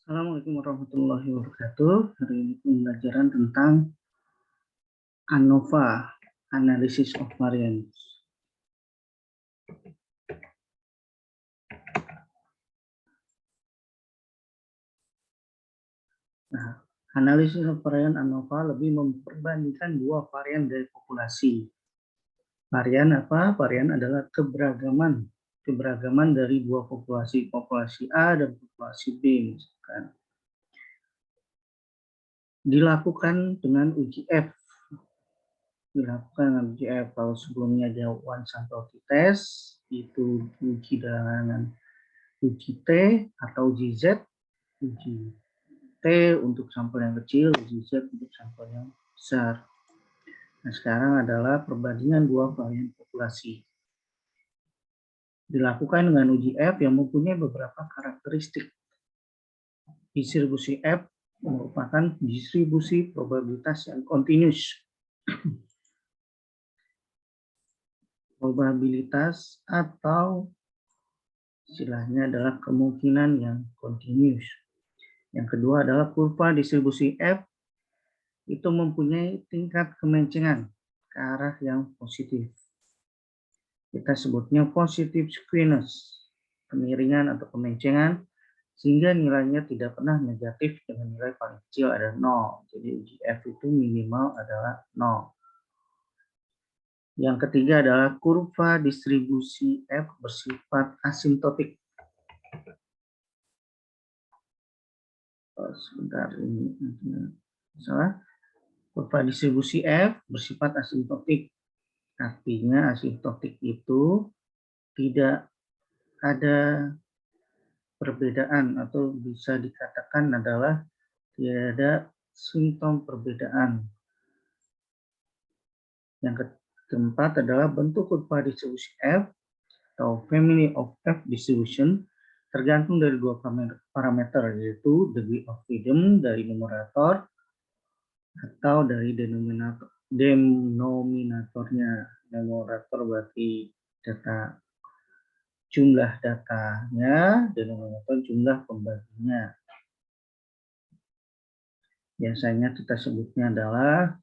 Assalamualaikum warahmatullahi wabarakatuh. Hari ini pembelajaran tentang ANOVA, Analysis of Variance. Nah, analisis of variance ANOVA lebih memperbandingkan dua varian dari populasi. Varian apa? Varian adalah keberagaman dari dua populasi, populasi A dan populasi B misalkan. Dilakukan dengan uji F. Kalau sebelumnya ada one sample test, itu uji dengan uji T atau uji Z, uji T untuk sampel yang kecil, uji Z untuk sampel yang besar. Nah, sekarang adalah perbandingan dua varian populasi. Dilakukan dengan uji F yang mempunyai beberapa karakteristik. Distribusi F merupakan distribusi probabilitas yang continuous. Probabilitas atau istilahnya adalah kemungkinan yang continuous. Yang kedua adalah kurva distribusi F itu mempunyai tingkat kemencengan ke arah yang positif. Kita sebutnya positive skewness, kemiringan atau kemencengan, sehingga nilainya tidak pernah negatif dengan nilai paling kecil ada 0. Jadi uji F itu minimal adalah 0. Yang ketiga adalah kurva distribusi F bersifat asimptotik. Sebentar ini salah. Kurva distribusi F bersifat asimptotik. Artinya asimptotik itu tidak ada perbedaan atau bisa dikatakan adalah tidak ada simptom perbedaan. Yang keempat adalah bentuk kurva distribusi F atau family of F distribution tergantung dari dua parameter, yaitu degree of freedom dari numerator atau dari denominatornya. Numerator berarti data, jumlah datanya, denominator jumlah pembaginya. Biasanya kita sebutnya adalah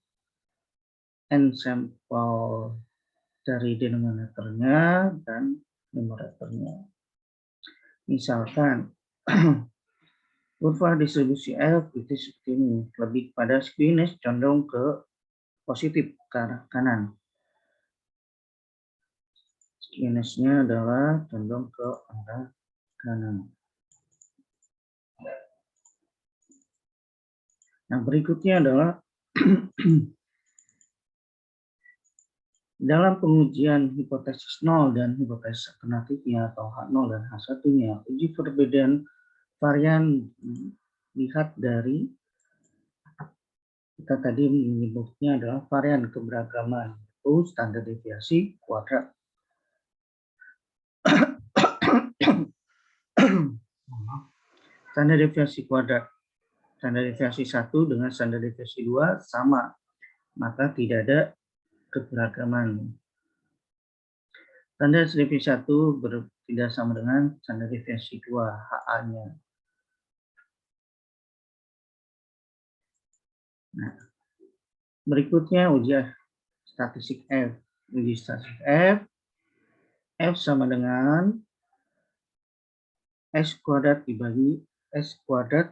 n sampel dari denominatornya dan numeratornya. Misalkan kurva distribusi F itu seperti ini, lebih pada skewness condong ke positif ke arah kanan. Skewness-nya adalah condong ke arah kanan. Nah, berikutnya adalah dalam pengujian hipotesis 0 dan hipotesis alternatifnya atau H0 dan H1-nya, uji perbedaan varian lihat dari kita tadi menyebutnya adalah varian keberagaman, itu standar deviasi kuadrat. Standar deviasi kuadrat, standar deviasi 1 dengan standar deviasi 2 sama, maka tidak ada keberagaman. Standar deviasi 1 tidak sama dengan standar deviasi 2, HA-nya. Nah, berikutnya uji statistik F. Uji statistik F sama dengan S kuadrat dibagi S kuadrat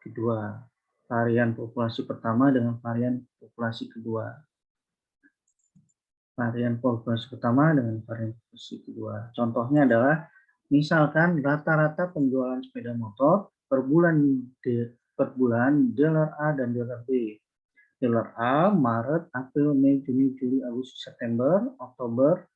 kedua. Varian populasi pertama dengan varian populasi kedua. Varian populasi pertama dengan varian populasi kedua. Contohnya adalah misalkan rata-rata penjualan sepeda motor per bulan dealer A dan dealer B. Dealer A Maret, April, Mei, Juni, Juli, Agustus, September, Oktober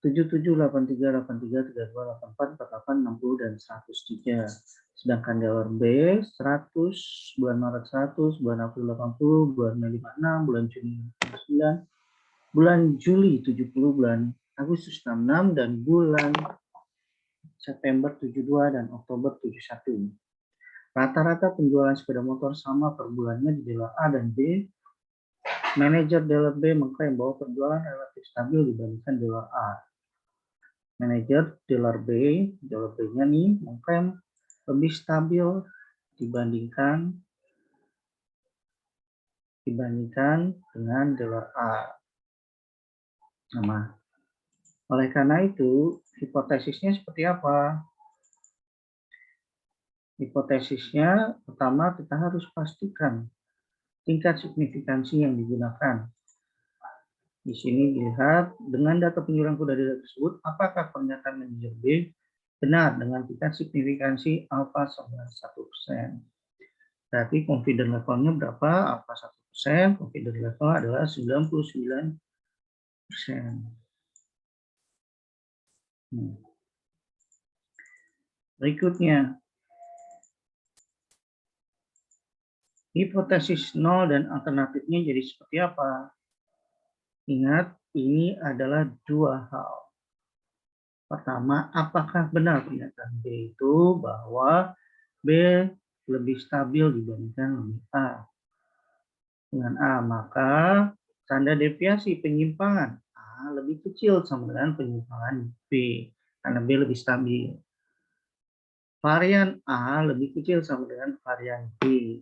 77, 83, 83, 32, 84, 48, 60, dan 103. Sedangkan dealer B 100, bulan Maret 100, bulan April 80, bulan Mei 56, bulan Juni 59, bulan Juli 70, bulan Agustus 66, dan bulan September 72 dan Oktober 71. Rata-rata penjualan sepeda motor sama per bulannya di dealer A dan B. Manajer dealer B mengklaim bahwa penjualan relatif stabil dibandingkan dealer A. Manajer dealer B-nya nih mengklaim lebih stabil dibandingkan dengan dolar A. Nah, oleh karena itu, hipotesisnya seperti apa? Hipotesisnya, pertama kita harus pastikan tingkat signifikansi yang digunakan. Di sini dilihat, dengan data penjualan kuda data tersebut, apakah pernyataan manajer B benar dengan tingkat signifikansi alfa sama 1%. Berarti confidence levelnya berapa? Alfa 1%, confidence level adalah 99%. Berikutnya, hipotesis 0 dan alternatifnya jadi seperti apa? Ingat, ini adalah dua hal. Pertama, apakah benar pernyataan B itu bahwa B lebih stabil dibandingkan A? Dengan A, maka tanda deviasi penyimpangan A lebih kecil sama dengan penyimpangan B, karena B lebih stabil. Varian A lebih kecil sama dengan varian B.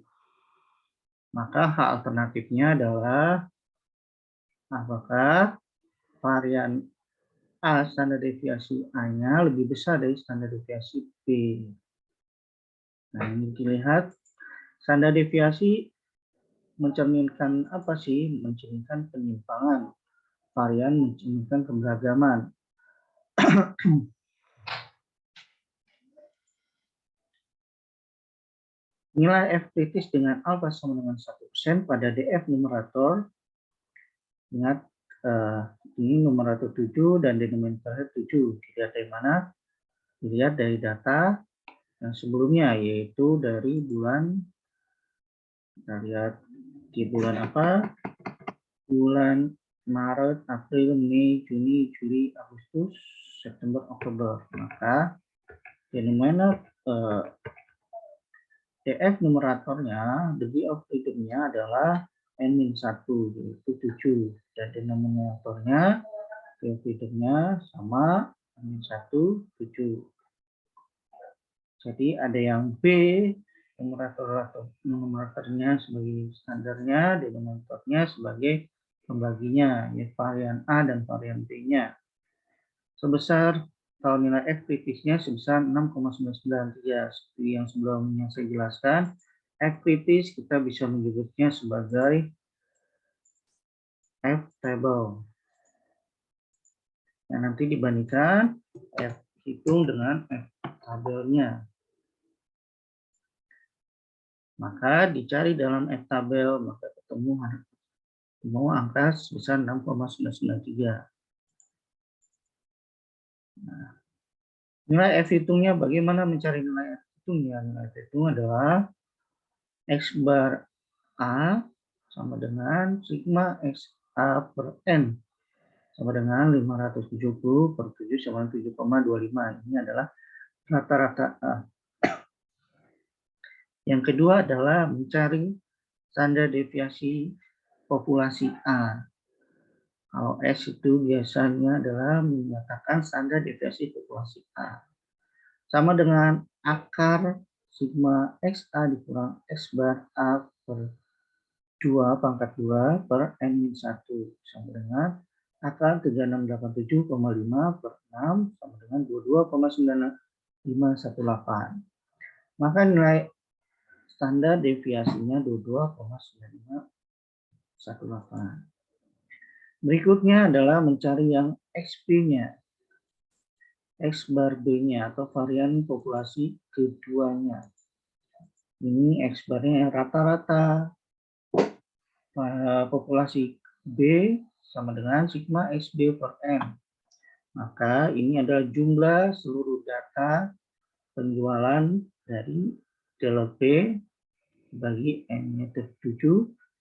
Maka hal alternatifnya adalah apakah varian A standar deviasi A-nya lebih besar dari standar deviasi B. Nah, ini dilihat standar deviasi mencerminkan apa sih? Mencerminkan penyimpangan. Varian mencerminkan keberagaman. Nilai F kritis dengan alfa sama dengan 1% pada DF numerator. Ingat, ini numerator 7 dan denominator 7. Dilihat dari mana? Dilihat dari data yang sebelumnya, yaitu dari bulan, kita lihat di bulan apa? Bulan Maret, April, Mei, Juni, Juli, Agustus, September, Oktober. Maka denominator DF numeratornya, degree of freedom-nya adalah N-1, yaitu 7. Dan denominatornya, degree of freedom-nya sama N-1, 7. Jadi ada yang B, numeratornya sebagai standarnya, denominatornya sebagai pembaginya, yaitu varian A dan varian B-nya. Sebesar, kalau nilai F kritisnya sebesar 6,993, seperti yang sebelumnya saya jelaskan, F kritis kita bisa menyebutnya sebagai F table. Yang nanti dibandingkan F hitung dengan F tabelnya. Maka dicari dalam F tabel, maka ketemu angka sebesar 6,993. Nah, nilai F hitungnya bagaimana mencari nilai F hitungnya? Nilai F hitung adalah X bar A sama dengan sigma X A per N sama dengan 570 per 7 sama dengan 7,25. Ini adalah rata-rata A. Yang kedua adalah mencari standar deviasi populasi A. Kalau S itu biasanya adalah menyatakan standar deviasi populasi A. Sama dengan akar sigma XA dikurang X bar A per 2 pangkat 2 per N-1 sama dengan akar 3687,5 per 6 sama dengan 22,9518. Maka nilai standar deviasinya 22,9518. Berikutnya adalah mencari yang XP-nya, X bar B-nya atau varian populasi keduanya. Ini X bar-nya rata-rata populasi B sama dengan sigma XB per N. Maka ini adalah jumlah seluruh data penjualan dari dealer B bagi N-nya 7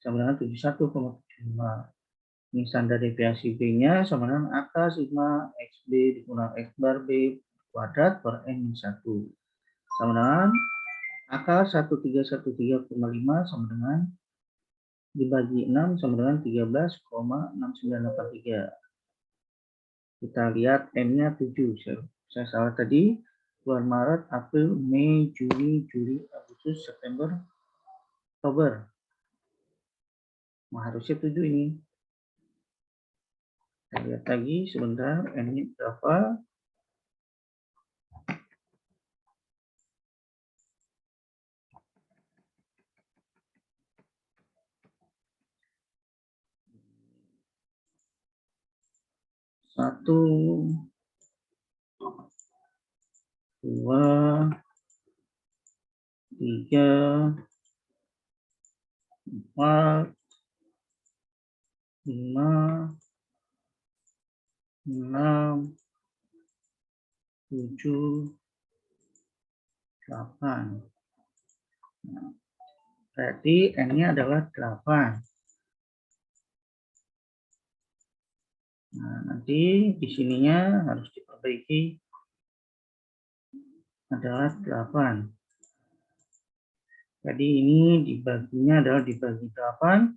sama dengan 71,75. Ini standar deviasi B-nya sama dengan akar sigma XB dikurang X bar B kuadrat per N-1. Sama dengan akar 1313,5 sama dengan dibagi 6 sama dengan 13,6983. Kita lihat M-nya 7. Saya salah tadi. Bulan Maret, April, Mei, Juni, Juli, Agustus. Agustus, September, Oktober. Nah, harusnya 7 ini. Kita lihat lagi sebentar, N-nya berapa. Satu, dua, tiga, empat, lima, enam, tujuh, 8. Nah, berarti N-nya adalah 8. Nah, nanti di sininya harus diperbaiki adalah 8. Jadi ini dibaginya adalah dibagi 8.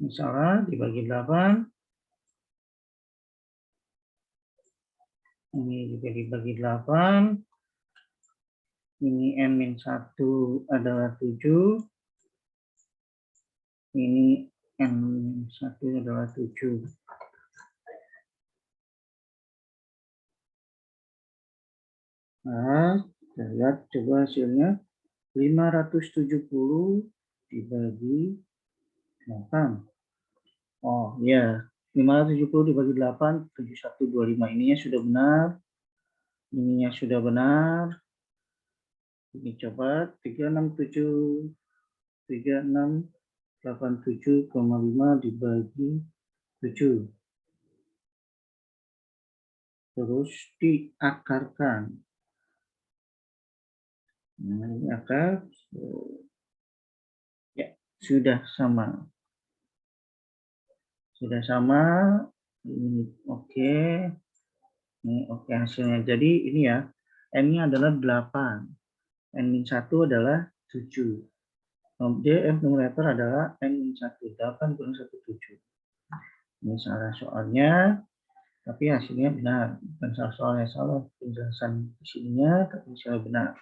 Misalnya dibagi 8. Ini juga dibagi 8. Ini N-1 adalah 7. Ini N-1 adalah 7. Nah, kita lihat coba hasilnya. 570 dibagi 8. Oh ya, 570 dibagi 8, 7125. Ininya sudah benar. Ininya sudah benar. Ini coba 367, 3687,5 dibagi 7. Terus diakarkan. Nah, ini akar. Ya, sudah sama. Sudah sama. Ini oke. Ini oke hasilnya. Jadi ini ya, N-nya adalah 8. N-1 adalah 7. F numerator adalah N-1. 8 kurang 1, 7. Ini salah soalnya, tapi hasilnya benar. Bukan salah soalnya, salah penjelasan di sininya, tapi hasilnya benar.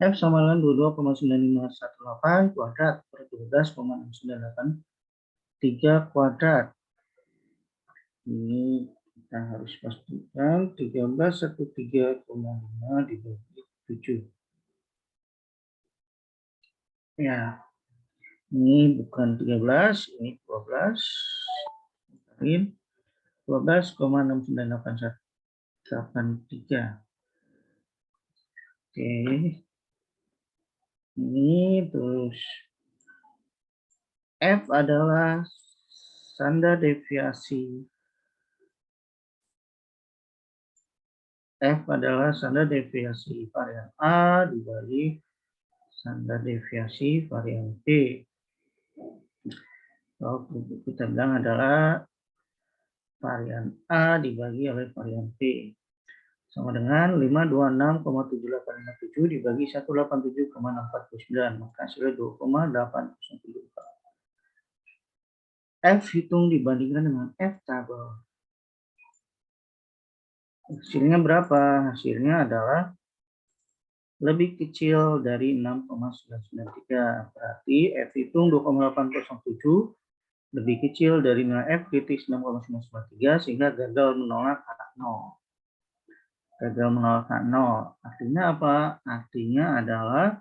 F sama dengan 22,9518 kuadrat per 12,6983 kuadrat. Ini kita harus pastikan 1313,5 dibagi 7. Ya, ini bukan 13, ini 12. 12,6983. Oke. Ini terus F adalah standar deviasi. F adalah standar deviasi varian A dibagi standar deviasi varian B. So, kita bilang adalah varian A dibagi oleh varian B. Sama dengan 526,7857 dibagi 187,649. Maka hasilnya 2,874. F hitung dibandingkan dengan F tabel. Hasilnya berapa? Hasilnya adalah lebih kecil dari 6,993. Berarti F hitung 2,807 lebih kecil dari nilai F kritis 6,993 sehingga gagal menolak H0. Gagal menolak H0. Artinya apa? Artinya adalah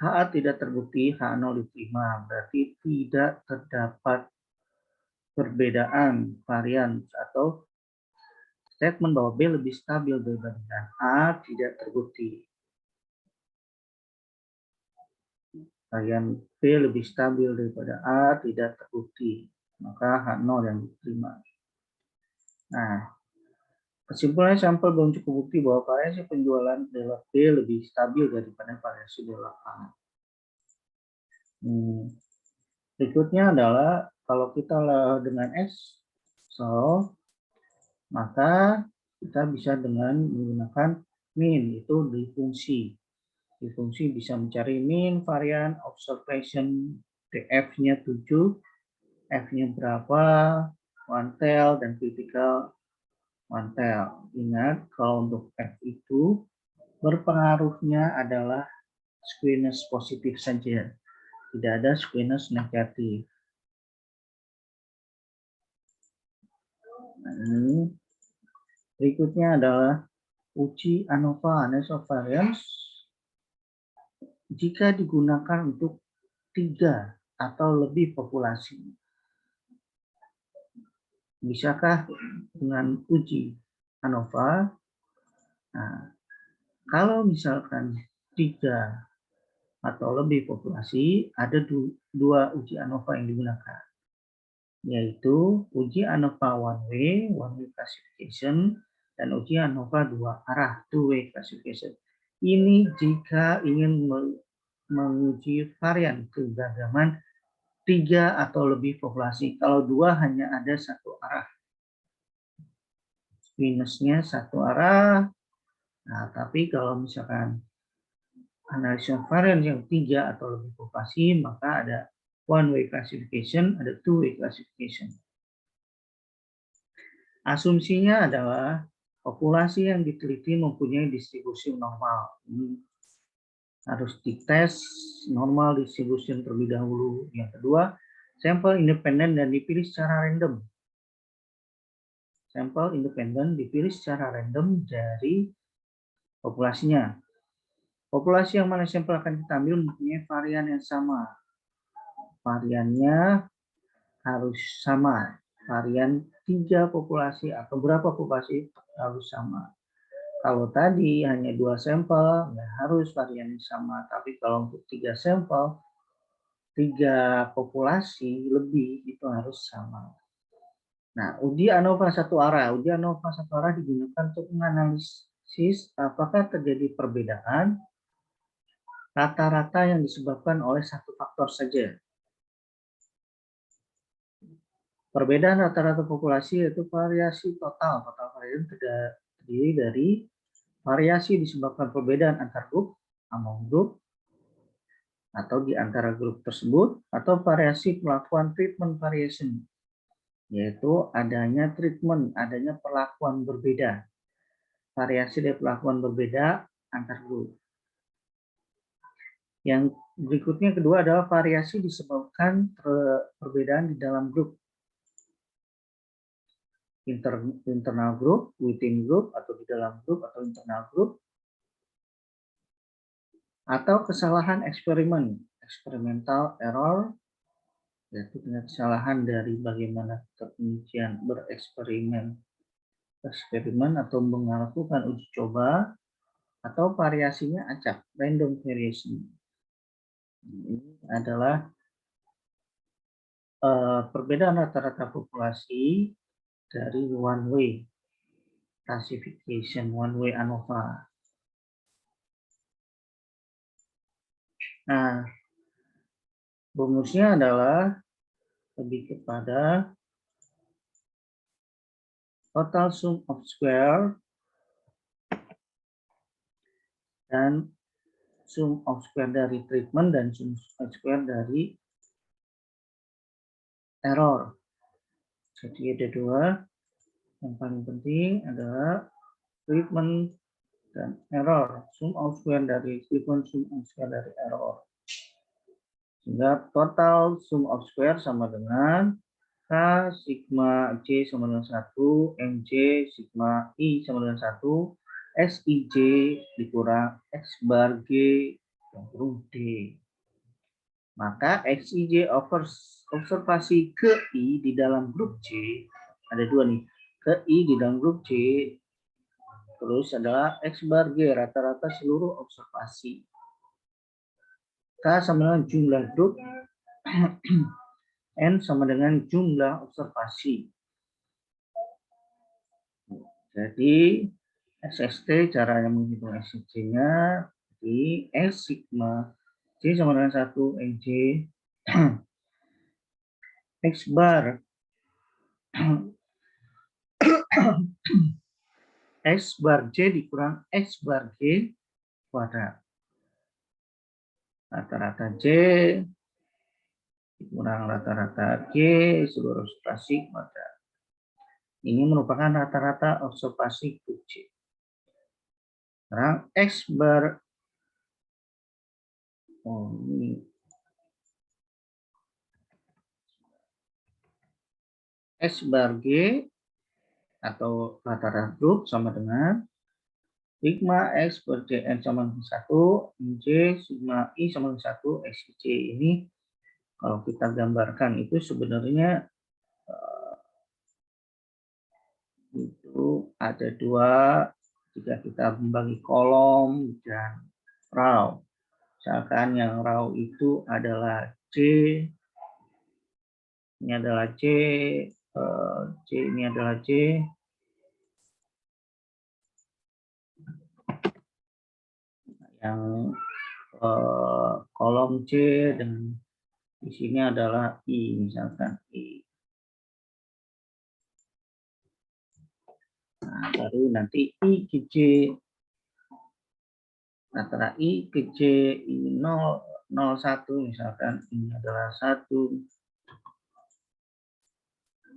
HA tidak terbukti, H0 diterima. Berarti tidak terdapat perbedaan varian atau statement bahwa B lebih stabil dibandingkan A tidak terbukti. Varian B lebih stabil daripada A tidak terbukti. Maka H0 yang diterima. Nah, kesimpulannya sampel belum cukup bukti bahwa variasi penjualan delta B lebih stabil daripada variasi delta A. Berikutnya adalah kalau kita dengan S, maka kita bisa dengan menggunakan min, itu di fungsi. Di fungsi bisa mencari min varian observation, F-nya 7, F-nya berapa, one tail, dan critical one tail. Ingat, kalau untuk F itu Berpengaruhnya adalah squeeness positif saja, tidak ada squeeness negatif. Nah, ini berikutnya adalah uji ANOVA nasovarians jika digunakan untuk 3 atau lebih populasi. Bisakah dengan uji ANOVA? Nah, kalau misalkan 3 atau lebih populasi, ada 2 uji ANOVA yang digunakan, yaitu uji ANOVA one way classification, dan uji ANOVA 2 arah, two way classification. Ini jika ingin menguji varian keberagaman 3 atau lebih populasi. Kalau 2 hanya ada 1 arah. Minusnya 1 arah. Nah, tapi kalau misalkan analisis varian yang 3 atau lebih populasi, maka ada one way classification, ada two way classification. Asumsinya adalah populasi yang diteliti mempunyai distribusi normal. Ini harus dites normal distribution terlebih dahulu. Yang kedua, sampel independen dan dipilih secara random. Sampel independen dipilih secara random dari populasinya. Populasi yang mana sampel akan kita ambil mempunyai varian yang sama. Variannya harus sama. Varian 3 populasi atau berapa populasi harus sama. Kalau tadi hanya 2 sampel, nggak harus varian yang sama. Tapi kalau untuk 3 sampel, 3 populasi lebih itu harus sama. Nah, uji ANOVA satu arah. Uji ANOVA satu arah digunakan untuk menganalisis apakah terjadi perbedaan rata-rata yang disebabkan oleh satu faktor saja. Perbedaan rata-rata populasi yaitu variasi total. Total varian terdiri dari variasi disebabkan perbedaan antar grup, among grup, atau di antara grup tersebut, atau variasi perlakuan treatment variation, yaitu adanya treatment, adanya perlakuan berbeda. Variasi dari perlakuan berbeda antar grup. Yang berikutnya kedua adalah variasi disebabkan perbedaan di dalam grup. Internal group, within group, atau di dalam grup, atau internal group. Atau kesalahan eksperimen, experimental error, yaitu dengan kesalahan dari bagaimana penelitian bereksperimen atau melakukan uji coba, atau variasinya acak, random variation. Ini adalah perbedaan rata-rata populasi dari one way classification, one way ANOVA. Nah, rumusnya adalah lebih kepada total sum of square dan sum of square dari treatment dan sum of square dari error. Jadi ada 2. Yang paling penting adalah treatment dan error. Sum of square dari treatment, sum of square dari error. Sehingga total sum of square sama dengan K sigma J sama dengan 1, MJ sigma I sama dengan 1, SIJ dikurang X bar G yang kurung D. Maka XIJ observasi ke I di dalam grup J, ada 2 nih, ke I di dalam grup J, terus adalah X bar G, rata-rata seluruh observasi. K sama dengan jumlah grup, N sama dengan jumlah observasi. Jadi SST cara yang menghitung SST-nya di S sigma J sama dengan 1 NJ X bar X bar J dikurang X bar G kuadrat. Rata-rata J dikurang rata-rata G seluruh observasi kuadrat. Ini merupakan rata-rata observasi grup J. Sekarang X bar, oh ini X bar G atau rata-rata grup sama dengan sigma X per Cn sama dengan 1, J sigma I sama dengan 1, XC. Ini kalau kita gambarkan itu sebenarnya itu ada dua jika kita membagi kolom dan row. Misalkan yang row itu adalah C, ini adalah C, C ini adalah C, yang kolom C dan di sini adalah I, misalkan I. Nah, baru nanti I ke J, antara I ke J ini 0, 0, 1, misalkan ini adalah 1,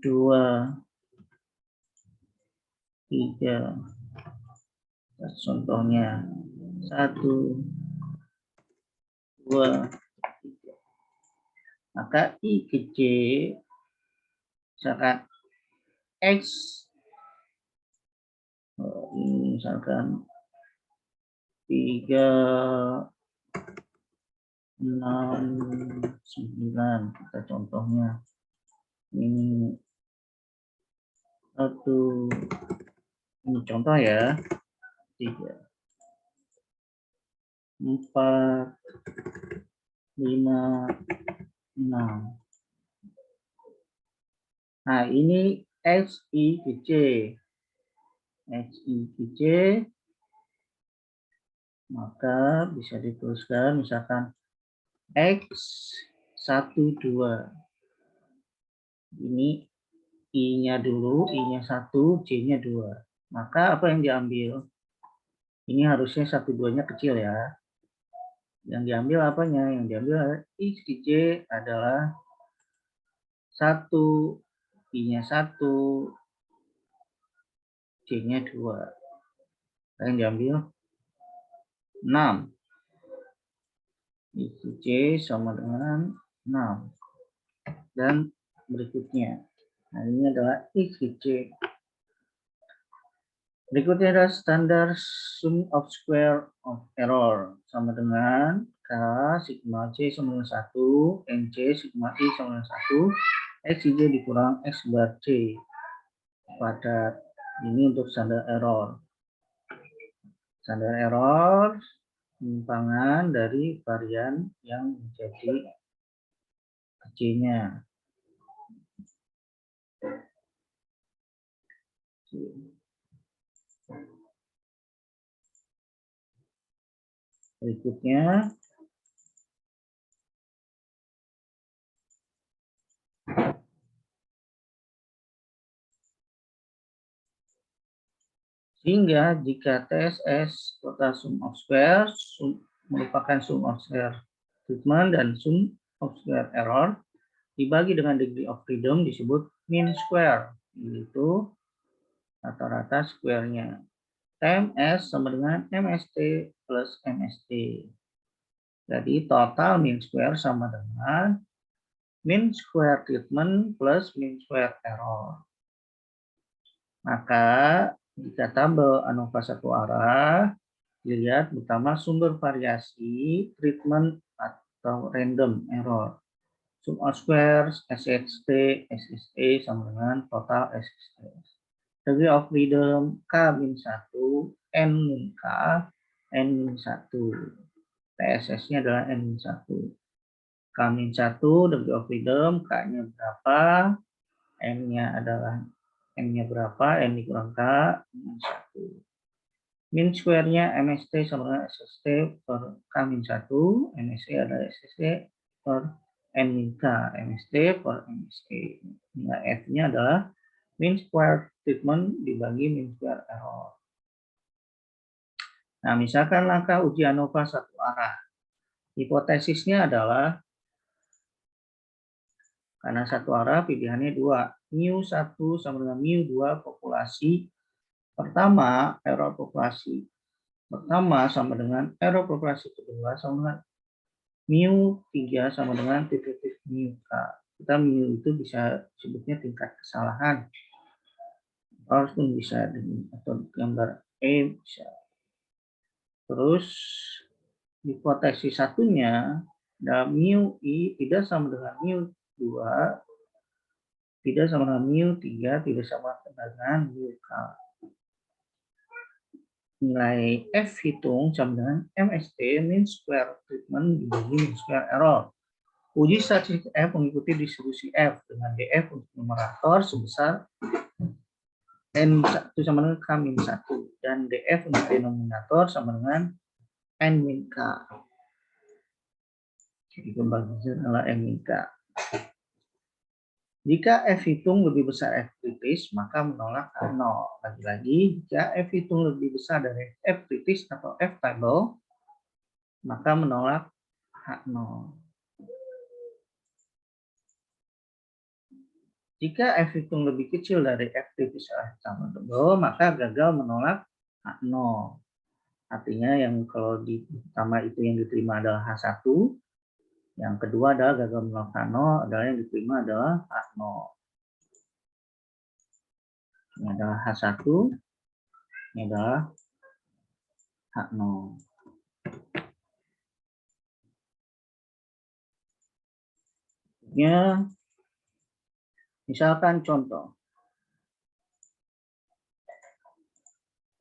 2, 3, contohnya 1, 2, 3. Maka I ke J, misalkan X, ini misalkan 3, 6, 9, kita contohnya ini 1, ini contoh ya, 3, 4, 5, 6. Nah, ini XI ke J. XI ke J, maka bisa dituliskan misalkan X1, 2. Ini I-nya dulu, I-nya 1, J-nya 2. Maka apa yang diambil? Ini harusnya 1, 2-nya kecil ya. Yang diambil apanya? Yang diambil X ke J adalah 1, I-nya 1, J-nya 2. Yang diambil 6. X J sama dengan 6. Dan berikutnya. Nah, ini adalah X J. Berikutnya adalah standar sum of square of error. Sama dengan K sigma C sama dengan 1, NC sigma I sama dengan 1, XJ dikurang X bar C. Pada ini untuk standar error. Standar error penyimpangan dari varian yang menjadi C-nya. Berikutnya sehingga jika TSS total sum of square merupakan sum of square treatment dan sum of square error dibagi dengan degree of freedom disebut mean square, yaitu rata-rata square-nya. TMS sama dengan MST plus MST. Jadi total mean square sama dengan mean square treatment plus mean square error. Maka jika tabel ANOVA satu arah, dilihat pertama sumber variasi, treatment atau random error. Sum of squares, SXT, SSA sama dengan total SST. Degree of freedom K-1, N-K, N-1. TSS-nya adalah N-1. K-1 degree of freedom, K-nya berapa, N-nya adalah N-nya berapa, N dikurang K, N-1. Mean square-nya MST sama dengan SST per K-1, MST adalah SST per N-K, MST per MST. Nah, F-nya adalah mean square treatment dibagi mean square error. Nah, misalkan langkah uji ANOVA satu arah. Hipotesisnya adalah karena satu arah pilihannya 2. Mu1 sama dengan mu2 populasi. Pertama, error populasi pertama sama dengan error populasi kedua sama dengan mu 3 sama dengan titik mu K. Kita mu itu bisa sebutnya tingkat kesalahan. Walaupun bisa dengan atau gambar E bisa. Terus hipotesis satunya adalah mu I tidak sama dengan mu 2, tidak sama dengan mu 3, tidak sama dengan mu K. Nilai F hitung sama dengan MST, mean square treatment dibagi mean square error. Uji statistik F mengikuti distribusi F dengan DF untuk numerator sebesar N1 sama dengan K-1 dan DF untuk denominator sama dengan N-K. Jadi pembagian adalah N-K. Jika F hitung lebih besar F kritis, maka menolak H0. Lagi-lagi, jika F hitung lebih besar dari F kritis atau F table, maka menolak H0. Jika F hitung lebih kecil dari F kritis atau F table, maka gagal menolak H0. Artinya yang kalau di pertama itu yang diterima adalah H1, yang kedua adalah gagal menolak H0, adalah yang diterima adalah H0. Ini adalah H1, ini adalah H0. Ya, misalkan contoh.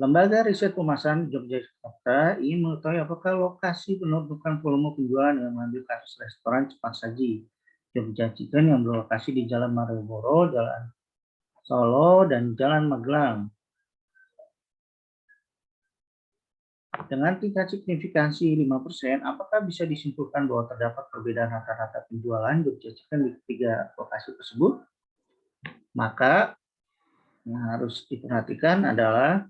Lembaga Riset Pemasaran Yogyakarta ingin mengetahui apakah lokasi penumpukan volume penjualan yang mengambil kasus restoran cepat saji Jogja Chicken yang berlokasi di Jalan Malioboro, Jalan Solo, dan Jalan Magelang. Dengan tingkat signifikansi 5%, apakah bisa disimpulkan bahwa terdapat perbedaan rata-rata penjualan Jogja Chicken di ketiga lokasi tersebut? Maka yang harus diperhatikan adalah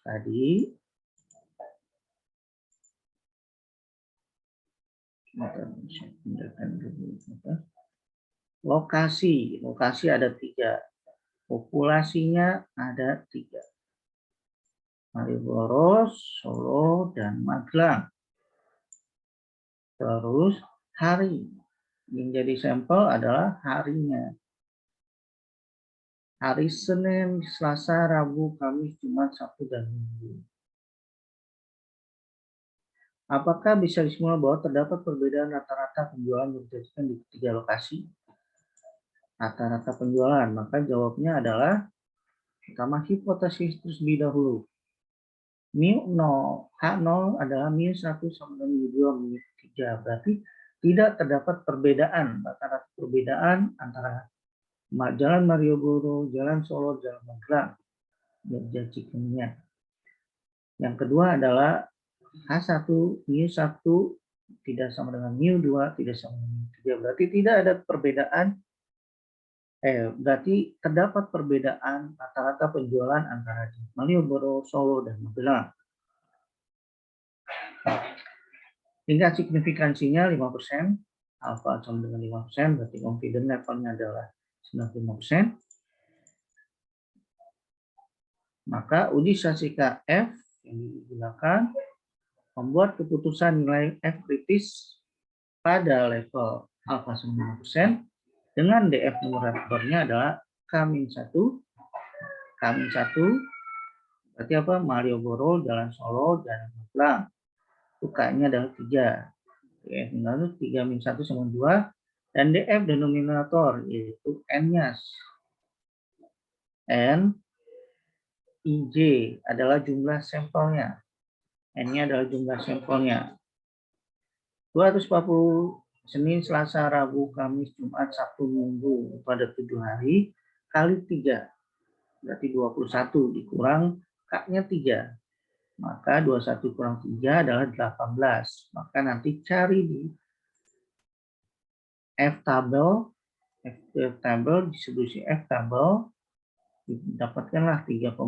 tadi lokasi ada 3, populasinya ada 3, Malioboro, Solo, dan Magelang. Terus hari yang jadi sampel adalah harinya. Hari Senin, Selasa, Rabu, Kamis, Jumat, Sabtu, dan Minggu. Apakah bisa disimulkan bahwa terdapat perbedaan rata-rata penjualan berdasarkan di 3 lokasi? Rata-rata penjualan, maka jawabnya adalah pertama hipotesis terlebih dahulu. Mu 0, H0 adalah mu 1 sama dengan mu 2, mu 3. Berarti tidak terdapat perbedaan, rata-rata perbedaan antara Jalan Malioboro, Jalan Solo, Jalan Magelang. Jogja Chicken-nya. Yang kedua adalah H1, mu 1 tidak sama dengan mu 2, tidak sama dengan mu 3. Berarti tidak ada perbedaan, berarti terdapat perbedaan rata-rata penjualan antara Malioboro, Solo, dan Magelang. Tingkat signifikansinya 5%, alfa sama dengan 5%, berarti confidence levelnya adalah 95%. Maka uji statistika F yang digunakan membuat keputusan nilai F kritis pada level alfa sama 5% dengan DF numeratornya adalah K-1, K-1 berarti apa? Malioboro, Jalan Solo, dan Magelang. K-nya adalah 3. DF numerator 3-1 sama 2. Dan DF denominator yaitu N-nya. N IJ adalah jumlah sampelnya. N-nya adalah jumlah sampelnya. 240 Senin, Selasa, Rabu, Kamis, Jumat, Sabtu, Minggu pada 7 hari kali 3. Berarti 21 dikurang K-nya 3. Maka 21 kurang 3 adalah 18. Maka nanti cari di F table, distribusi F table, dapatkanlah 3,55.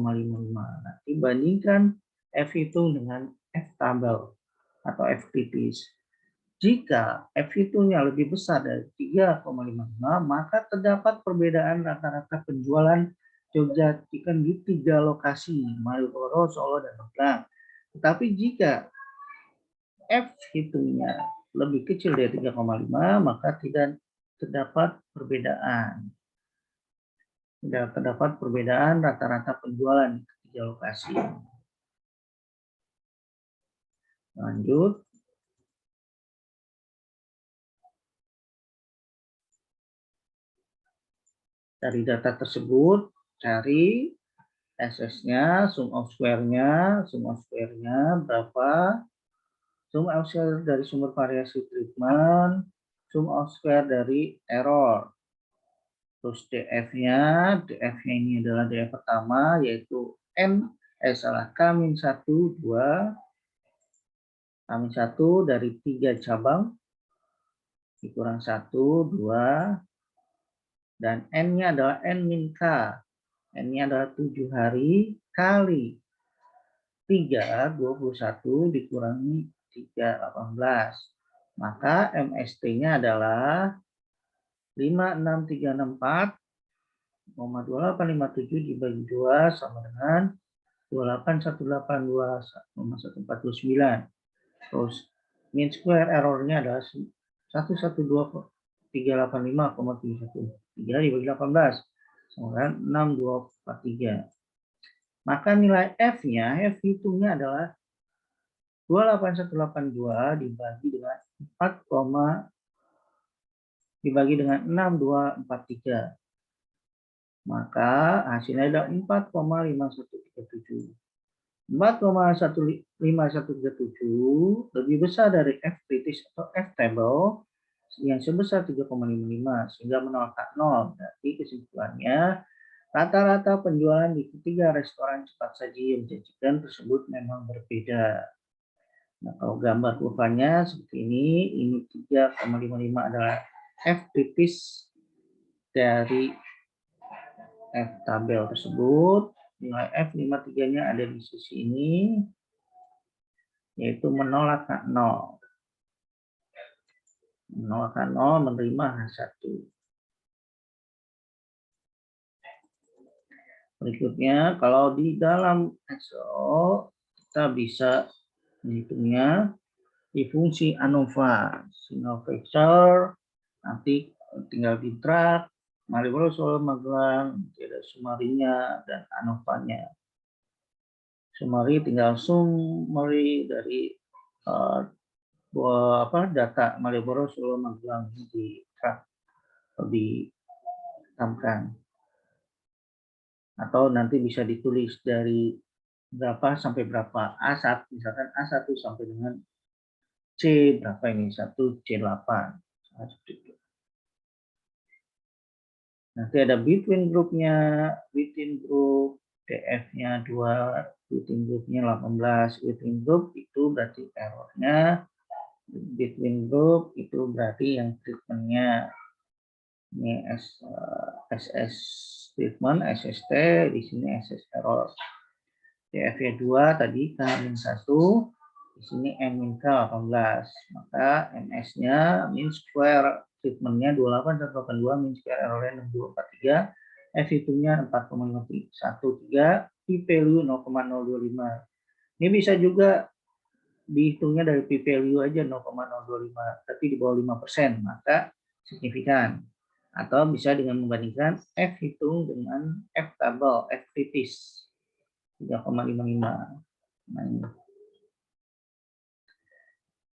Nanti bandingkan F hitung dengan F table atau F kritis. Jika F hitungnya lebih besar dari 3,55, maka terdapat perbedaan rata-rata penjualan Jogja Chicken di 3 lokasi, Malioboro, Solo, dan Magelang. Tetapi jika F hitungnya lebih kecil dari 3,5, maka tidak terdapat perbedaan. Tidak terdapat perbedaan rata-rata penjualan di ketiga lokasi. Lanjut. Dari data tersebut, cari SS-nya, sum of square-nya berapa, sum of square dari sumber variasi treatment, sum of square dari error. Terus DF-nya ini adalah DF pertama, yaitu K-1, 2, K-1 dari 3 cabang, dikurang 1, 2, dan N-nya adalah N-K. N-nya adalah 7 hari kali 3, 21 dikurangi 3, 18. Maka MST-nya adalah 56364,2857 dibagi 2 sama dengan 28182,149. Terus mean square errornya adalah 112.385,713 dibagi 18 sama dengan 6243. Maka nilai F-nya, F hitungnya adalah 28182 dibagi dengan 6243. Maka hasilnya adalah 4,5137. 4,5137 lebih besar dari F kritis atau F table yang sebesar 3,55 sehingga menolak 0. Berarti kesimpulannya rata-rata penjualan di ketiga restoran cepat saji yang dijanjikan tersebut memang berbeda. Nah, kalau gambar kurvanya seperti ini 3,55 adalah F kritis dari F tabel tersebut. Nilai F53-nya ada di sisi ini, yaitu menolak H0. Menolak H0 menerima H1. Berikutnya, kalau di dalam Excel, kita bisa menghitungnya di fungsi ANOVA. Single factor, nanti tinggal di drag, Maliboro Solo Magelang, ada summary-nya dan ANOVA-nya. Summary tinggal summary dari data Maliboro Solo Magelang di track atau ditamkan, atau nanti bisa ditulis dari berapa sampai berapa, A1 misalkan A1 sampai dengan C berapa ini, 1 C8. Nanti ada between group-nya, between group, DF-nya 2, between group-nya 18, between group itu berarti error-nya, between group itu berarti yang treatment-nya. Ini SS treatment, SST, di sini SS error. DF-nya 2 tadi K-1, di sini M-K 18. Maka MS-nya mean square treatment-nya 28182, mean square error-nya 6243, F hitungnya 4,513, p-value 0,025. Ini bisa juga dihitungnya dari p-value aja 0,025, tapi di bawah 5%, maka signifikan. Atau bisa dengan membandingkan F hitung dengan F tabel, F kritis 3,55. Nah, ini.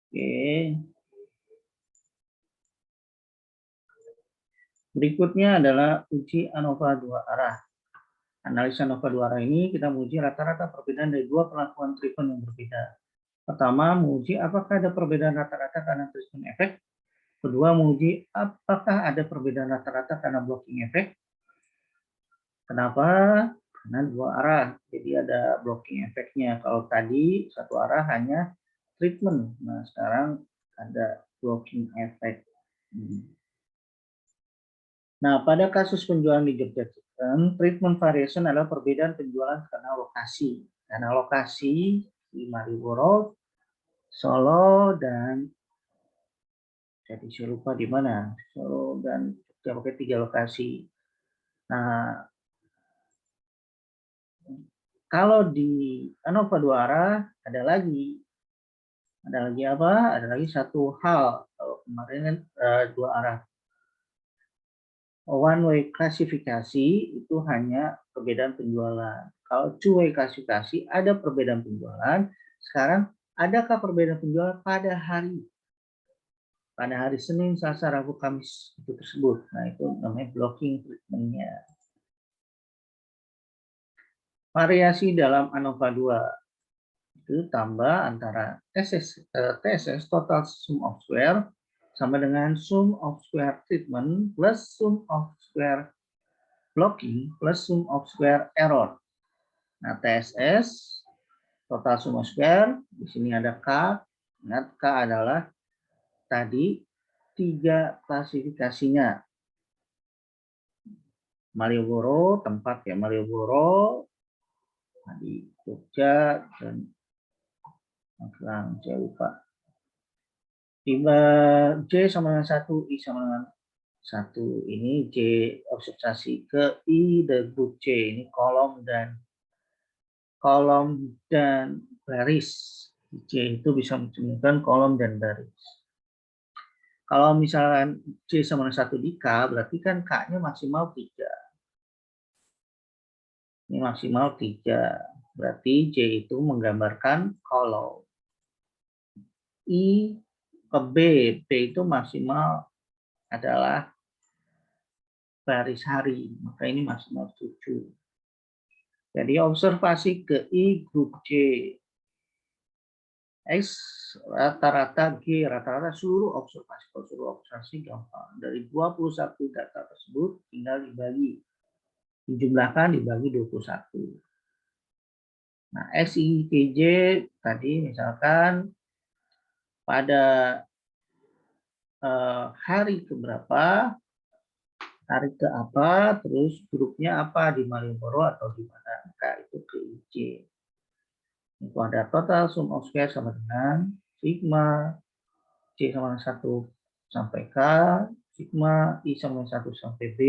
Oke. Berikutnya adalah uji ANOVA 2 arah. Analisa ANOVA 2 arah ini kita menguji rata-rata perbedaan dari dua perlakuan treatment yang berbeda. Pertama, menguji apakah ada perbedaan rata-rata karena treatment efek. Kedua, menguji apakah ada perbedaan rata-rata karena blocking efek. Kenapa? Karena dua arah, jadi ada blocking efeknya. Kalau tadi satu arah hanya treatment, nah sekarang ada blocking efek. Nah, pada kasus penjualan di Jogja Chicken, treatment variation adalah perbedaan penjualan karena lokasi. Karena lokasi di Malioboro, Solo, dan jadi saya lupa di mana, Solo dan Jogja, pakai 3 lokasi. Nah, Kalau di ANOVA 2 arah ada lagi apa? Ada lagi satu hal. Kalau kemarin kan 2 arah. One way klasifikasi itu hanya perbedaan penjualan. Kalau two way klasifikasi ada perbedaan penjualan. Sekarang adakah perbedaan penjualan pada hari Senin, Selasa, Rabu, Kamis itu tersebut? Nah, itu namanya blocking treatment-nya. Variasi dalam ANOVA 2 itu tambah antara TSS total sum of square sama dengan sum of square treatment plus sum of square blocking plus sum of square error. Nah, TSS total sum of square, di sini ada K. Ingat K adalah tadi 3 klasifikasinya. Malioboro, tempat ya Malioboro, di Jogja, dan saya lupa. J sama dengan 1, I sama dengan 1. Ini J observasi ke I the group J. Ini kolom dan baris. J itu bisa mencerminkan kolom dan baris. Kalau misalkan J sama dengan 1 di K, berarti kan K-nya maksimal 3. Ini maksimal 3. Berarti J itu menggambarkan kolom. I ke B itu maksimal adalah baris hari, maka ini maksimal 7. Jadi observasi ke I grup J. X rata-rata G, rata-rata seluruh observasi gampang. Dari 21 data tersebut tinggal dijumlahkan dibagi 21. Nah, XITJ tadi misalkan pada hari keberapa, hari ke apa, terus grupnya apa di Malioboro atau di mana, maka itu ke IJ. Itu ada total sum of square sama dengan sigma C sama dengan 1 sampai K, sigma I sama dengan 1 sampai B,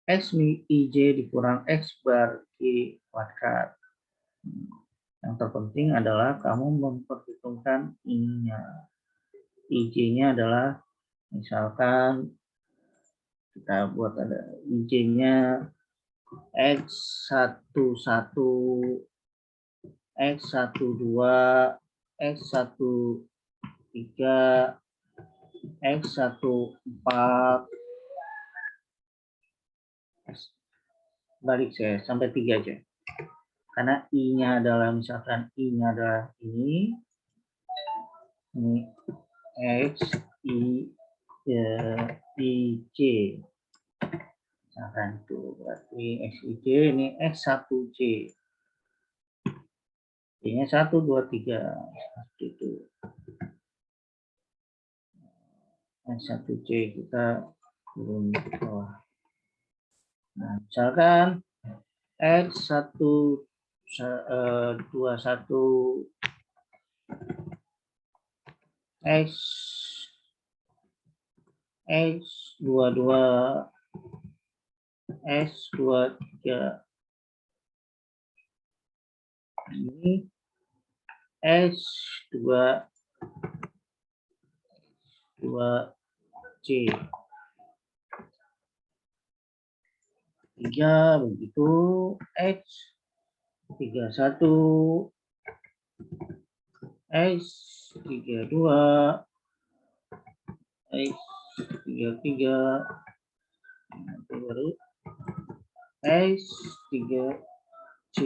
X IJ dikurang X bar G kuadrat. Yang terpenting adalah kamu memperhitungkan ininya. IJ-nya adalah misalkan kita buat ada IJ-nya X11, X12, X13, X14, balik saya sampai 3 aja. Karena I-nya adalah misalkan I-nya adalah ini X, I, C. Misalkan itu berarti X, I, C, ini X1, C. I-nya 1, 2, 3. Seperti itu. X1, C kita turun ke bawah. Nah, misalkan X1, 21, X22, X23, ini X2, 2C. 3 begitu, X31, X32, X33, baru X3C.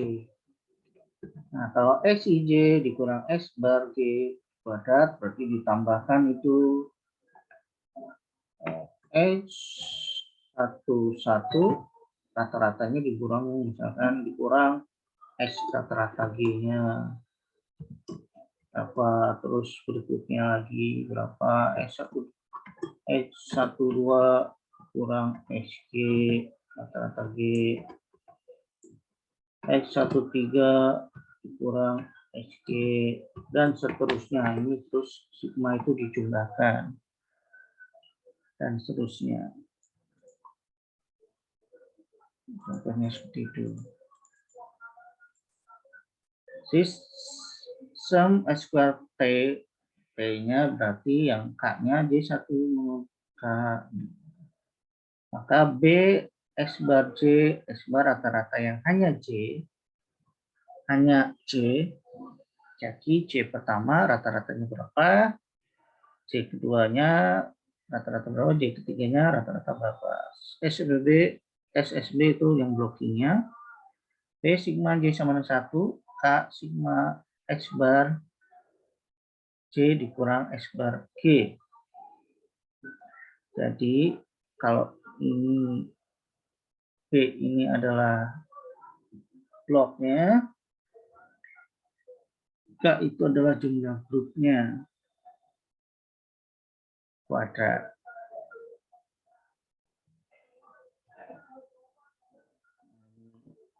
Nah, kalau XIJ dikurang X bar G kuadrat berarti ditambahkan itu X11 rata-ratanya dikurang, misalkan dikurang X rata-rata G-nya berapa, terus berikutnya lagi berapa, X12 kurang XG rata-rata G, X13 kurang XG, dan seterusnya. Ini terus sigma itu dijumlahkan dan seterusnya. Contohnya seperti itu. Sum square T, T-nya berarti yang K-nya J1 K. Maka B X bar J, X bar rata-rata yang hanya J, jadi J pertama rata-ratanya berapa, J keduanya rata-rata berapa, J ketiganya rata-rata berapa. SSB itu yang blockingnya, B sigma J sama dengan 1, K sigma X bar J dikurang X bar G. Jadi kalau ini B ini adalah bloknya, K itu adalah jumlah grupnya kuadrat.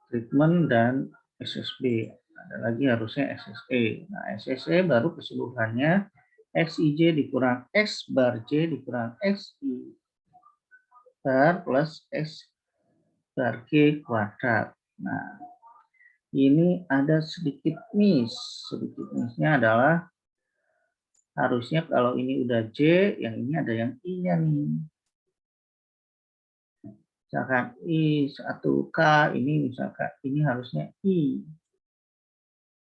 Treatment dan SSB. Ada lagi harusnya SSE. Nah, SSE baru keseluruhannya XIJ dikurang X bar J dikurang XI bar plus X bar G kuadrat. Nah, ini ada sedikit miss. Sedikit missnya adalah harusnya kalau ini udah J, yang ini ada yang I-nya nih. Misalkan I1K, ini misalkan ini harusnya I.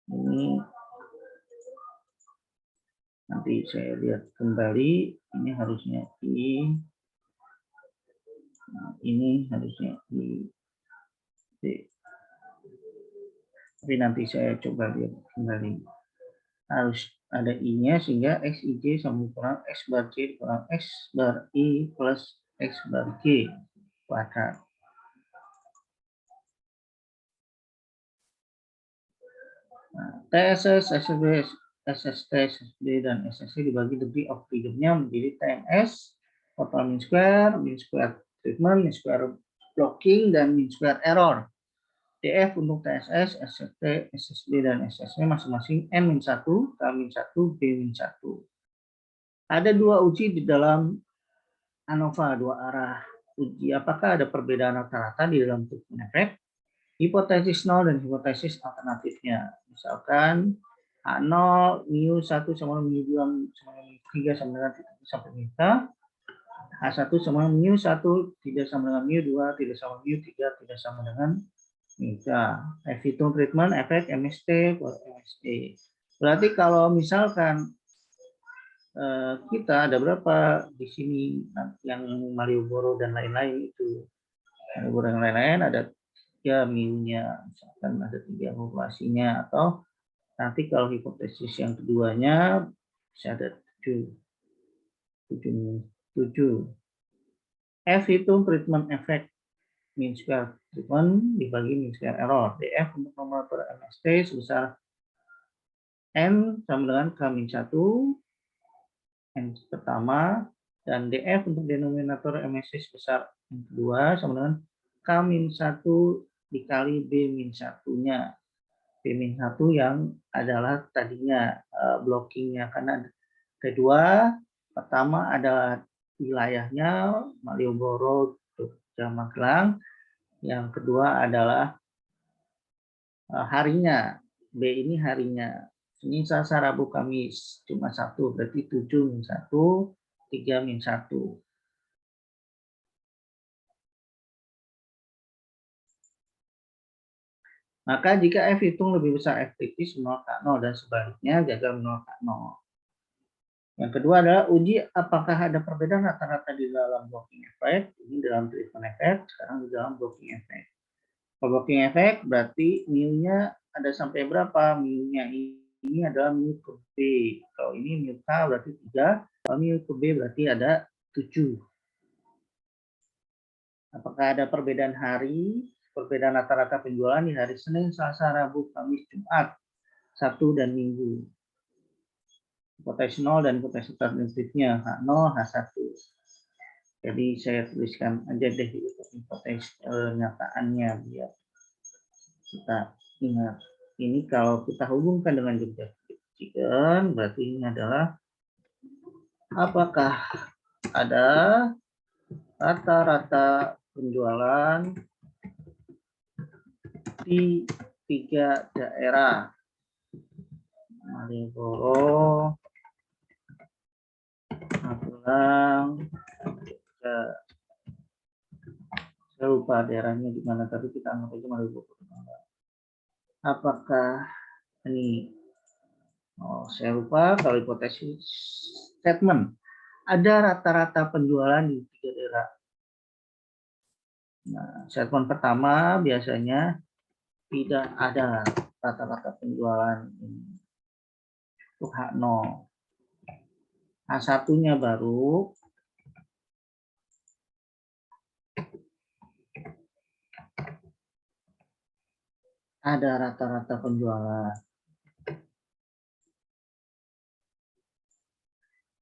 Ini nanti saya lihat kembali, ini harusnya I. Nah, ini harusnya I. Tapi nanti saya coba lihat kembali. Harus ada I-nya sehingga XIJ sama kurang X bar J kurang X bar I plus X bar G kuadrat. Nah, TSS, SSB, SST, SSB, dan SSC dibagi degree of freedom-nya menjadi TMS, total mean square treatment, mean square blocking, dan mean square error. DF untuk TSS, SST, SSB, dan SSC masing-masing N-1, K-1, B-1. Ada dua uji di dalam ANOVA, dua arah uji. Apakah ada perbedaan rata-rata di dalam treatment efek? Hipotesis 0 dan hipotesis alternatifnya. Misalkan H0, mu1 sama mu2 sama mu3 sama dengan sampai minta. H1 sama mu1 tidak sama dengan mu2, tidak sama mu3, tidak sama dengan minta. Hitung treatment efek MST buat MST. Berarti kalau misalkan kita ada berapa di sini yang Malioboro dan lain-lain itu. Malioboro dan lain-lain ada 3 mu-nya, misalkan ada 3 populasinya, atau nanti kalau hipotesis yang keduanya bisa ada 7. F hitung treatment efek mean square treatment dibagi mean square error. DF untuk numerator MST sebesar N sama dengan K-1, N pertama, dan DF untuk denominator MST sebesar N kedua sama dengan K-1 dikali B-1-nya. B-1 yang adalah tadinya blockingnya, karena kedua, pertama adalah wilayahnya Malioboro, Jogja, Magelang. Yang kedua adalah harinya, B ini harinya. Senin, Selasa, Rabu, Kamis cuma 1, berarti 7-1, 3-1. Maka jika F hitung lebih besar F kritis menolak K0 dan sebaliknya gagal menolak K0. Yang kedua adalah uji apakah ada perbedaan rata-rata di dalam blocking effect. Ini dalam treatment effect, sekarang di dalam blocking effect. Kalau blocking effect berarti mu-nya ada sampai berapa? Mu-nya ini adalah mu ke B. Kalau ini mu K berarti 3, kalau mu ke B berarti ada 7. Apakah ada perbedaan hari? Perbedaan rata-rata penjualan di hari Senin, Selasa, Rabu, Kamis, Jumat, Sabtu, dan Minggu. Hipotesis 0 dan hipotesis alternatifnya H0, H1. Jadi saya tuliskan aja deh hipotesis nyataannya biar kita ingat. Ini kalau kita hubungkan dengan Jogja Chicken, berarti ini adalah apakah ada rata-rata penjualan di 3 daerah. Malioboro, Magelang, saya lupa daerahnya di mana, tapi kita anggap aja Malioboro. Apakah ini? Oh, saya lupa kalau hipotesis statement. Ada rata-rata penjualan di 3 daerah. Nah, statement pertama biasanya tidak ada rata-rata penjualan untuk H0. H1-nya baru ada rata-rata penjualan.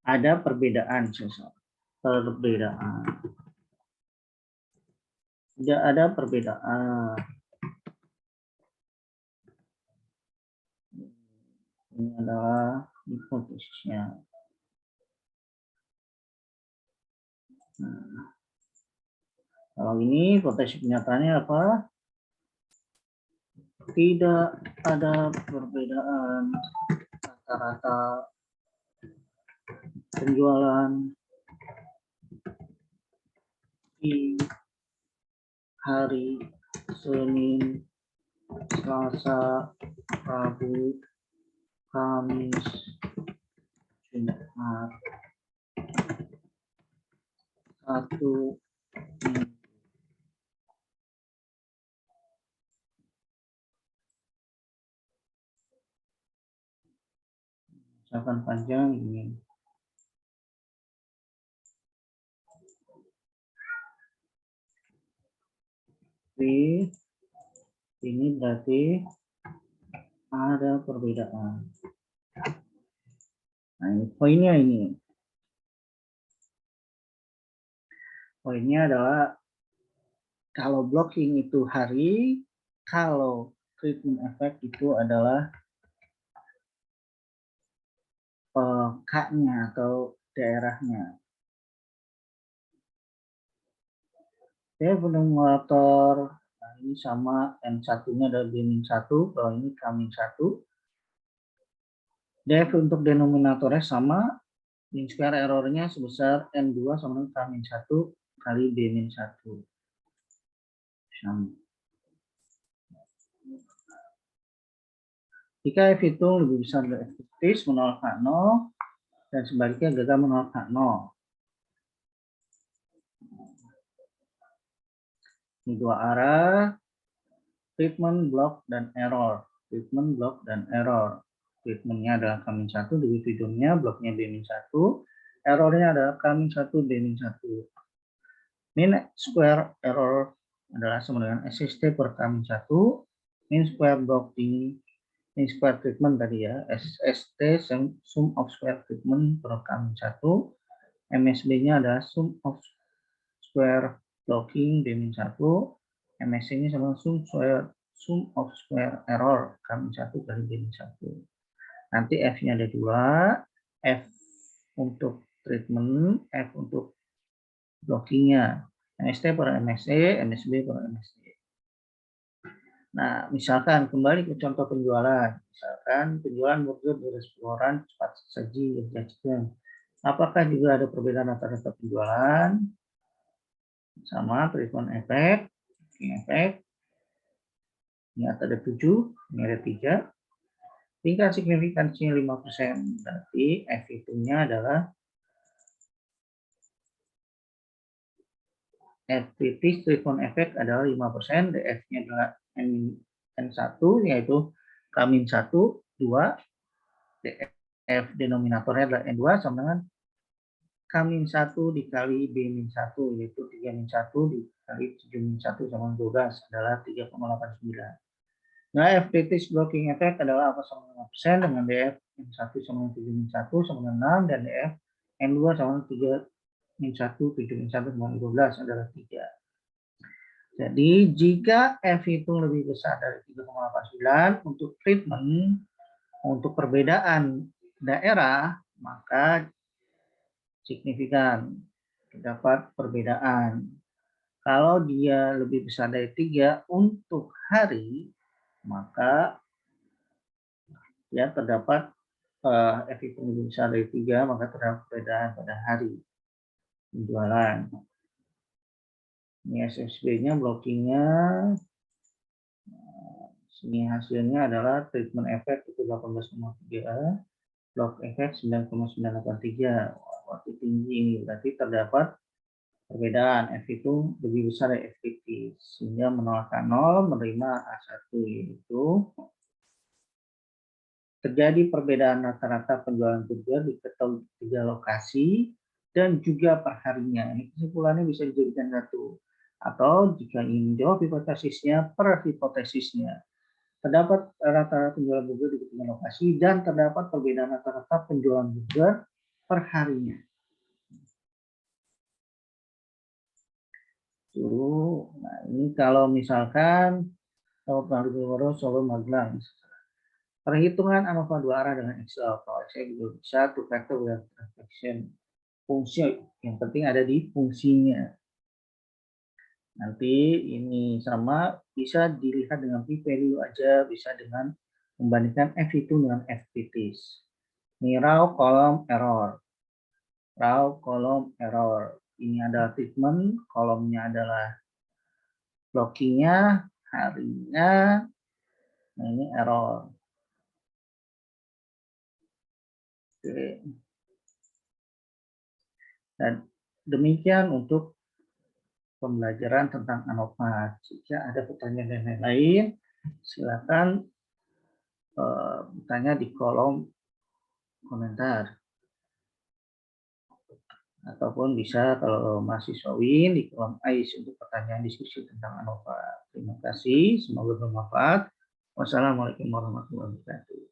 Ada perbedaan, perbedaan. Tidak ada perbedaan. Ini adalah hipotesisnya. Nah, kalau ini hipotesis kenyataannya apa? Tidak ada perbedaan rata-rata penjualan di hari Senin, Selasa, Rabu, Kamis, Jumat, Sabtu, Minggu. Misalkan panjang ini. Ini berarti ada perbedaan. Nah, ini poinnya ini. Poinnya adalah kalau blocking itu hari, kalau treatment effect itu adalah K-nya atau daerahnya. Oke, denominator, nah ini sama N1-nya adalah B-1, kalau ini K-1. Def untuk denominatornya sama, mean square errornya sebesar N2 sama dengan K-1 kali B-1. Sama. Jika F itu lebih besar dari F kritis menolak H0 dan sebaliknya gagal menolak H0. Ini dua arah, treatment, block, dan error. Treatment, block, dan error. Treatmentnya adalah K-1, dividendnya, bloknya B-1, errornya adalah K-1, B-1. Mean square error adalah sama dengan SST per K-1, mean square blocking, mean square treatment tadi ya, SST sum of square treatment per K-1, MSB-nya adalah sum of square blocking B-1, MSC-nya sama sum of square error K-1 kali B-1. Nanti F-nya ada dua, F untuk treatment, F untuk blockingnya, MST per MSC, MSB per MSC. Nah, misalkan kembali ke contoh penjualan, misalkan penjualan burger di restoran cepat saji disajikan. Apakah juga ada perbedaan rata-rata penjualan? Sama treatment efek, efek. Ini ada 7, ini ada 3. Tingkat signifikansinya 5%. Berarti F itu-nya adalah F kritis treatment efek adalah 5%, DF-nya adalah N1 yaitu K-1, 2, DF denominatornya adalah N2 sama dengan K-1 dikali B-1 yaitu 3-1 dikali 7-1 sama 12 adalah 3,89. Nah, F kritis blocking effect adalah apa sama 5% dengan DF N1 sama 7-1 sama dengan 6 dan DF N2 sama 3-1 7-1 sama 12 adalah 3. Jadi jika F itu lebih besar dari 3,89 untuk treatment, untuk perbedaan daerah, maka signifikan terdapat perbedaan. Kalau dia lebih besar dari 3 untuk hari, maka Ya, terdapat FIP lebih besar dari 3, maka terdapat perbedaan pada hari penjualan. Ini SSB-nya, blockingnya. Sini hasilnya adalah treatment effect itu 18,3, block effect 9,983. Waktu tinggi ini berarti terdapat perbedaan F itu lebih besar dari FPT, sehingga menolakkan 0 menerima A1, yaitu terjadi perbedaan rata-rata penjualan burger di ketiga lokasi dan juga perharinya. Ini kesimpulannya bisa dijadikan satu. Atau jika ingin menjawab hipotesisnya, per hipotesisnya. Terdapat rata-rata penjualan burger di ketiga lokasi dan terdapat perbedaan rata-rata penjualan burger per harinya. Nah, ini kalau misalkan Solo Magelang. Perhitungan ANOVA 2 arah dengan Excel. Kalau Excel juga bisa two factor with reflection fungsi. Yang penting ada di fungsinya. Nanti ini sama bisa dilihat dengan p-value aja, bisa dengan membandingkan F itu dengan FPTs. Ini raw kolom error. Raw kolom error. Ini adalah treatment, kolomnya adalah blockingnya, harinya. Nah, ini error. Oke. Dan demikian untuk pembelajaran tentang ANOVA. Jika ada pertanyaan dan lain-lain, silakan bertanya di kolom komentar. Ataupun bisa kalau mahasiswa WIN di kolom AIS untuk pertanyaan diskusi tentang ANOVA. Terima kasih, semoga bermanfaat. Wassalamualaikum warahmatullahi wabarakatuh.